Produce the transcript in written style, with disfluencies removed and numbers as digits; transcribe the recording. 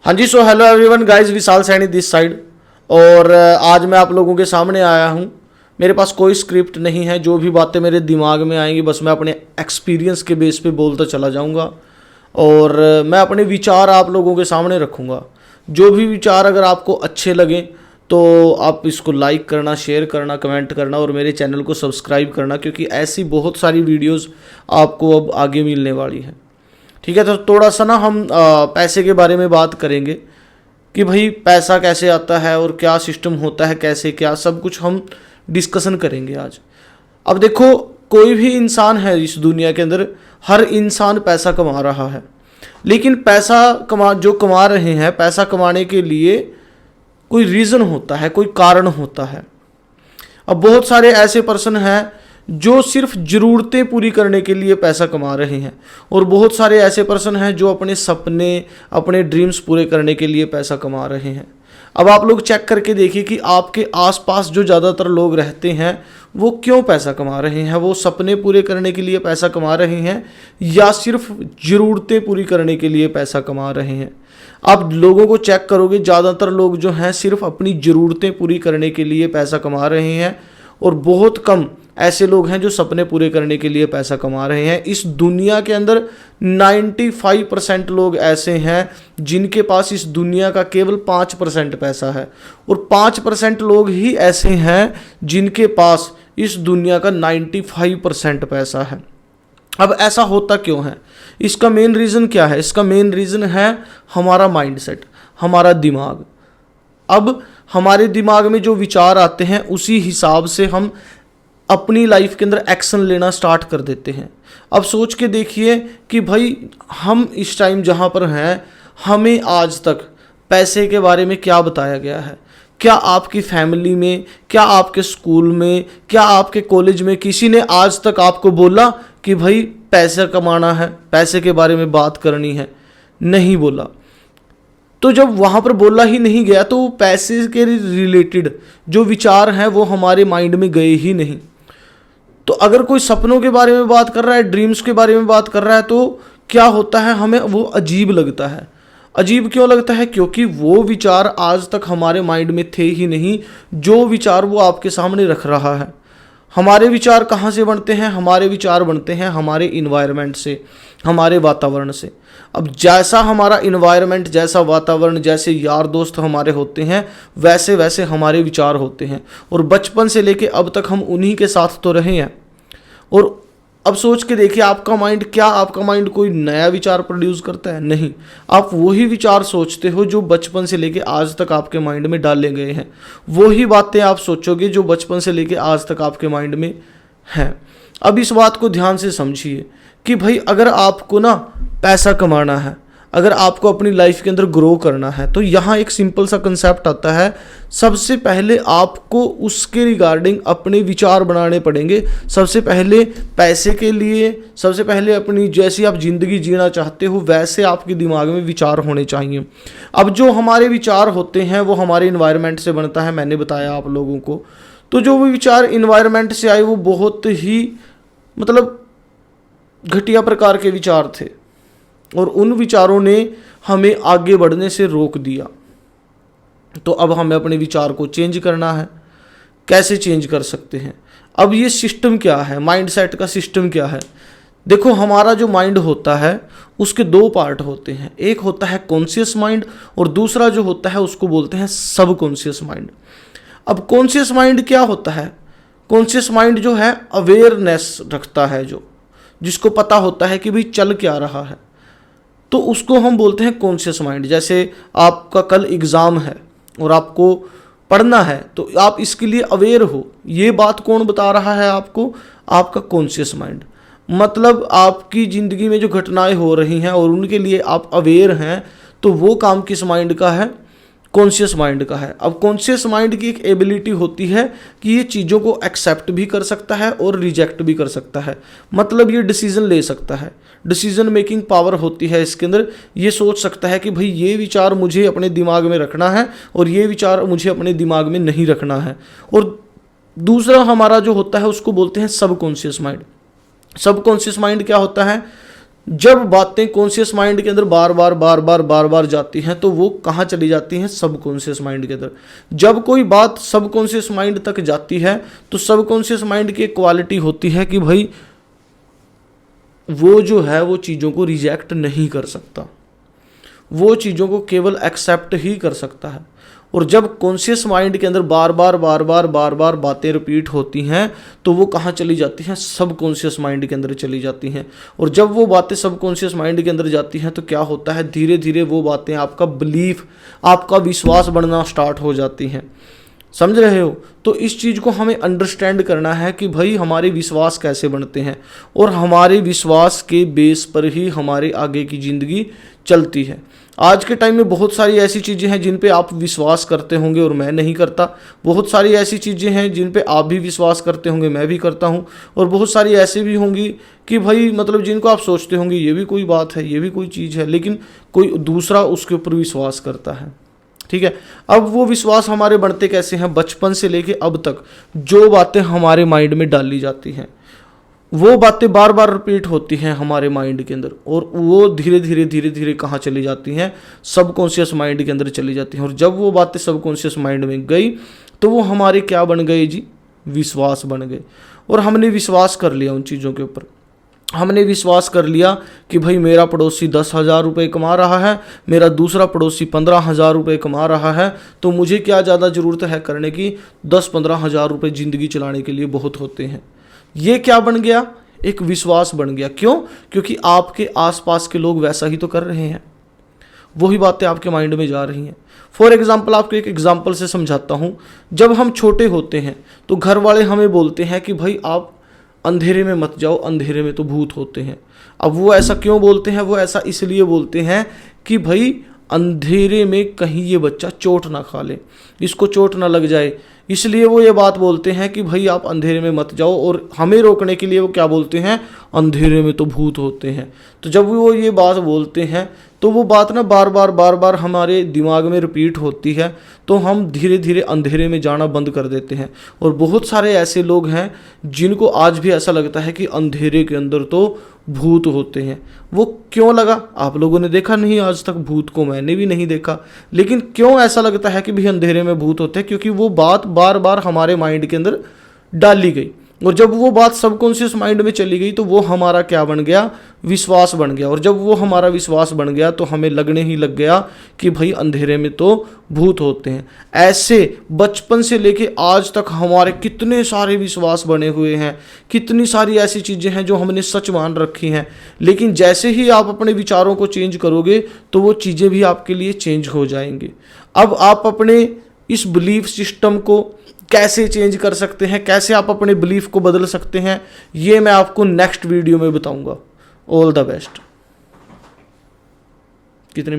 हाँ जी, so hello everyone guys, Vishal Saini this side. और आज मैं आप लोगों के सामने आया हूँ। मेरे पास कोई स्क्रिप्ट नहीं है, जो भी बातें मेरे दिमाग में आएंगी बस मैं अपने एक्सपीरियंस के बेस पे बोलता चला जाऊँगा। और मैं अपने विचार आप लोगों के सामने रखूँगा। जो भी विचार अगर आपको अच्छे लगें तो आप इसको लाइक करना, शेयर करना, कमेंट करना और मेरे चैनल को सब्सक्राइब करना, क्योंकि ऐसी बहुत सारी वीडियोज़ आपको अब आगे मिलने वाली हैं। ठीक है, तो थोड़ा सा ना हम पैसे के बारे में बात करेंगे कि भाई पैसा कैसे आता है और क्या सिस्टम होता है, कैसे क्या सब कुछ हम डिस्कशन करेंगे आज। अब देखो, कोई भी इंसान है इस दुनिया के अंदर, हर इंसान पैसा कमा रहा है। लेकिन पैसा कमा रहे हैं, पैसा कमाने के लिए कोई रीज़न होता है, कोई कारण होता है। अब बहुत सारे ऐसे पर्सन हैं जो सिर्फ ज़रूरतें पूरी करने के लिए पैसा कमा रहे हैं, और बहुत सारे ऐसे पर्सन हैं जो अपने सपने, अपने ड्रीम्स पूरे करने के लिए पैसा कमा रहे हैं। अब आप लोग चेक करके देखिए कि आपके आसपास जो ज़्यादातर लोग रहते हैं वो क्यों पैसा कमा रहे हैं। वो सपने पूरे करने के लिए पैसा कमा रहे हैं या सिर्फ ज़रूरतें पूरी करने के लिए पैसा कमा रहे हैं। आप लोगों को चेक करोगे, ज़्यादातर लोग जो हैं सिर्फ अपनी ज़रूरतें पूरी करने के लिए पैसा कमा रहे हैं, और बहुत कम ऐसे लोग हैं जो सपने पूरे करने के लिए पैसा कमा रहे हैं। इस दुनिया के अंदर 95% लोग ऐसे हैं जिनके पास इस दुनिया का केवल 5% पैसा है, और 5% लोग ही ऐसे हैं जिनके पास इस दुनिया का 95% पैसा है। अब ऐसा होता क्यों है? इसका मेन रीज़न क्या है? इसका मेन रीज़न है हमारा माइंडसेट, हमारा दिमाग। अब हमारे दिमाग में जो विचार आते हैं उसी हिसाब से हम अपनी लाइफ के अंदर एक्शन लेना स्टार्ट कर देते हैं। अब सोच के देखिए कि भाई हम इस टाइम जहाँ पर हैं, हमें आज तक पैसे के बारे में क्या बताया गया है? क्या आपकी फैमिली में, क्या आपके स्कूल में, क्या आपके कॉलेज में किसी ने आज तक आपको बोला कि भाई पैसा कमाना है, पैसे के बारे में बात करनी है? नहीं बोला। तो जब वहाँ पर बोला ही नहीं गया तो पैसे के रिलेटेड जो विचार हैं वो हमारे माइंड में गए ही नहीं। तो अगर कोई सपनों के बारे में बात कर रहा है, ड्रीम्स के बारे में बात कर रहा है, तो क्या होता है, हमें वो अजीब लगता है। अजीब क्यों लगता है? क्योंकि वो विचार आज तक हमारे माइंड में थे ही नहीं जो विचार वो आपके सामने रख रहा है। हमारे विचार कहाँ से बनते हैं? हमारे विचार बनते हैं हमारे इन्वायरमेंट से, हमारे वातावरण से। अब जैसा हमारा इन्वायरमेंट, जैसा वातावरण, जैसे यार दोस्त हमारे होते हैं, वैसे वैसे हमारे विचार होते हैं। और बचपन से लेके अब तक हम उन्हीं के साथ तो रहे हैं। और अब सोच के देखिए, आपका माइंड कोई नया विचार प्रोड्यूस करता है? नहीं। आप वही विचार सोचते हो जो बचपन से लेके आज तक आपके माइंड में डाले गए हैं। वही बातें आप सोचोगे जो बचपन से लेके आज तक आपके माइंड में हैं। अब इस बात को ध्यान से समझिए कि भाई अगर आपको ना पैसा कमाना है, अगर आपको अपनी लाइफ के अंदर ग्रो करना है, तो यहाँ एक सिंपल सा कंसेप्ट आता है। सबसे पहले आपको उसके रिगार्डिंग अपने विचार बनाने पड़ेंगे। सबसे पहले पैसे के लिए, सबसे पहले अपनी जैसी आप ज़िंदगी जीना चाहते हो वैसे आपके दिमाग में विचार होने चाहिए। अब जो हमारे विचार होते हैं वो हमारे इन्वायरमेंट से बनता है, मैंने बताया आप लोगों को। तो जो वो विचार इन्वायरमेंट से आए वो बहुत ही मतलब घटिया प्रकार के विचार थे, और उन विचारों ने हमें आगे बढ़ने से रोक दिया। तो अब हमें अपने विचार को चेंज करना है। कैसे चेंज कर सकते हैं? अब ये सिस्टम क्या है, माइंडसेट का सिस्टम क्या है? देखो, हमारा जो माइंड होता है उसके दो पार्ट होते हैं। एक होता है कॉन्शियस माइंड, और दूसरा जो होता है उसको बोलते हैं सब कॉन्शियस माइंड। अब कॉन्शियस माइंड क्या होता है? कॉन्शियस माइंड जो है अवेयरनेस रखता है, जिसको पता होता है कि भाई चल क्या रहा है, तो उसको हम बोलते हैं कॉन्शियस माइंड। जैसे आपका कल एग्ज़ाम है और आपको पढ़ना है, तो आप इसके लिए अवेयर हो। ये बात कौन बता रहा है आपको? आपका कॉन्शियस माइंड। मतलब आपकी ज़िंदगी में जो घटनाएं हो रही हैं और उनके लिए आप अवेयर हैं, तो वो काम किस माइंड का है? कॉन्शियस माइंड का है। अब कॉन्शियस माइंड की एक एबिलिटी होती है कि ये चीज़ों को एक्सेप्ट भी कर सकता है और रिजेक्ट भी कर सकता है। मतलब ये डिसीजन ले सकता है, डिसीजन मेकिंग पावर होती है इसके अंदर। ये सोच सकता है कि भाई ये विचार मुझे अपने दिमाग में रखना है और ये विचार मुझे अपने दिमाग में नहीं रखना है। और दूसरा हमारा जो होता है उसको बोलते हैं सबकॉन्शियस माइंड। सबकॉन्शियस माइंड क्या होता है? जब बातें कॉन्शियस माइंड के अंदर बार बार जाती हैं तो वो कहाँ चली जाती हैं, सबकॉन्शियस माइंड के अंदर। जब कोई बात सबकॉन्शियस माइंड तक जाती है तो सबकॉन्शियस माइंड की एक क्वालिटी होती है कि भाई वो जो है वो चीज़ों को रिजेक्ट नहीं कर सकता, वो चीज़ों को केवल एक्सेप्ट ही कर सकता है। और जब कॉन्शियस माइंड के अंदर बार बार बातें रिपीट होती हैं तो वो कहाँ चली जाती हैं, सबकॉन्शियस माइंड के अंदर चली जाती हैं। और जब वो बातें सबकॉन्शियस माइंड के अंदर जाती हैं तो क्या होता है, धीरे धीरे वो बातें आपका बिलीफ, आपका विश्वास बढ़ना स्टार्ट हो जाती हैं। समझ रहे हो? तो इस चीज़ को हमें अंडरस्टैंड करना है कि भाई हमारे विश्वास कैसे बनते हैं और हमारे विश्वास के बेस पर ही हमारे आगे की ज़िंदगी चलती है। आज के टाइम में बहुत सारी ऐसी चीज़ें हैं जिन पे आप विश्वास करते होंगे और मैं नहीं करता। बहुत सारी ऐसी चीज़ें हैं जिन पे आप भी विश्वास करते होंगे, मैं भी करता हूँ। और बहुत सारी ऐसी भी होंगी कि भाई मतलब जिनको आप सोचते होंगे ये भी कोई बात है, ये भी कोई चीज़ है, लेकिन कोई दूसरा उसके ऊपर विश्वास करता है। ठीक है। अब वो विश्वास हमारे बढ़ते कैसे हैं, बचपन से लेके अब तक जो बातें हमारे माइंड में डाली जाती हैं वो बातें बार बार रिपीट होती हैं हमारे माइंड के अंदर, और वो धीरे धीरे कहाँ चली जाती हैं, सबकॉन्शियस माइंड के अंदर चली जाती हैं। और जब वो बातें सबकॉन्शियस माइंड में गई तो वो हमारे क्या बन गए जी, विश्वास बन गए। और हमने विश्वास कर लिया उन चीज़ों के ऊपर। हमने विश्वास कर लिया कि भाई मेरा पड़ोसी 10,000 रुपये कमा रहा है, मेरा दूसरा पड़ोसी 15,000 रुपये कमा रहा है, तो मुझे क्या ज़्यादा ज़रूरत है करने की, 10-15 हज़ार रुपये ज़िंदगी चलाने के लिए बहुत होते हैं। ये क्या बन गया, एक विश्वास बन गया। क्यों? क्योंकि आपके आसपास के लोग वैसा ही तो कर रहे हैं, वही बातें आपके माइंड में जा रही हैं। फॉर एग्जाम्पल, आपको एक एग्जाम्पल से समझाता हूँ। जब हम छोटे होते हैं तो घर वाले हमें बोलते हैं कि भाई आप अंधेरे में मत जाओ, अंधेरे में तो भूत होते हैं। अब वो ऐसा क्यों बोलते हैं, वो ऐसा इसलिए बोलते हैं कि भाई अंधेरे में कहीं ये बच्चा चोट ना खा ले, इसको चोट ना लग जाए, इसलिए वो ये बात बोलते हैं कि भाई आप अंधेरे में मत जाओ। और हमें रोकने के लिए वो क्या बोलते हैं, अंधेरे में तो भूत होते हैं। तो जब वो ये बात बोलते हैं तो वो बात ना बार बार हमारे दिमाग में रिपीट होती है, तो हम धीरे धीरे अंधेरे में जाना बंद कर देते हैं। और बहुत सारे ऐसे लोग हैं जिनको आज भी ऐसा लगता है कि अंधेरे के अंदर तो भूत होते हैं। वो क्यों लगा, आप लोगों ने देखा नहीं आज तक, भूत को मैंने भी नहीं देखा, लेकिन क्यों ऐसा लगता है कि भाई अंधेरे में भूत होते हैं, क्योंकि वो बात बार बार हमारे माइंड के अंदर डाली गई। और जब वो बात सबकॉन्शियस माइंड में चली गई तो वो हमारा क्या बन गया, विश्वास बन गया। और जब वो हमारा विश्वास बन गया तो हमें लगने ही लग गया कि भाई अंधेरे में तो भूत होते हैं। ऐसे बचपन से लेके आज तक हमारे कितने सारे विश्वास बने हुए हैं, कितनी सारी ऐसी चीज़ें हैं जो हमने सच मान रखी हैं। लेकिन जैसे ही आप अपने विचारों को चेंज करोगे तो वो चीज़ें भी आपके लिए चेंज हो जाएंगी। अब आप अपने इस बिलीफ सिस्टम को कैसे चेंज कर सकते हैं, कैसे आप अपने बिलीफ को बदल सकते हैं, ये मैं आपको नेक्स्ट वीडियो में बताऊंगा। All the best. कितने